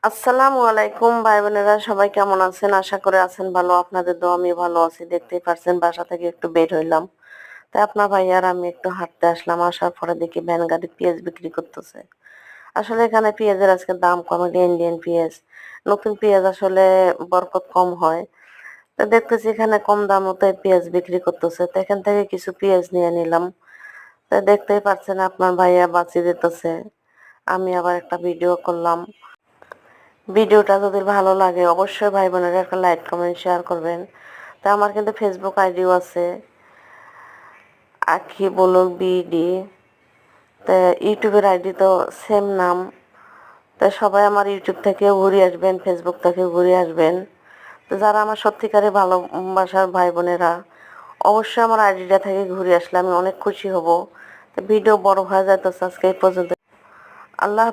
আসসালামু আলাইকুম ভাই বোনেরা, সবাই কেমন আছেন? আশা করে আছেন ভালো। আপনাদের দোয়া আমি ভালো আছি। দেখতেই পারছেন বাসা থেকে একটু বের হইলাম। তাই আপনার ভাই আর আমি একটু হাঁটতে আসলাম। আসার পরে দেখি ভ্যান গাড়ি পেঁয়াজ বিক্রি করতেছে। আসলে এখানে পেঁয়াজের আজকে দাম কম, এটা ইন্ডিয়ান পেঁয়াজ। নতুন পেঁয়াজ আসলে বরকত কম হয়। তো দেখতেছি এখানে কম দামে তো পেঁয়াজ বিক্রি করতেছে, তো এখান থেকে কিছু পেঁয়াজ নিয়ে নিলাম। তো দেখতেই পারছেন আপনার ভাইয়া বাঁচিয়ে দিতেছে। আমি আবার একটা ভিডিও করলাম। ভিডিওটা যদি ভালো লাগে অবশ্যই ভাই বোনেরা একটা লাইক কমেন্ট শেয়ার করবেন। তা আমার কিন্তু ফেসবুক আইডিও আছে, আখি বলক বিডি। তা ইউটিউবের আইডি তো সেম নাম। তো সবাই আমার ইউটিউব থেকেও ঘুরে আসবেন, ফেসবুক থেকেও ঘুরে আসবেন। তো যারা আমার সত্যিকারে ভালোবাসার ভাই বোনেরা অবশ্যই আমার আইডিটা থেকে ঘুরে আসলে আমি অনেক খুশি হব। তো ভিডিও বড় হয়ে যায়, তো আজকে এই পর্যন্ত। আল্লাহ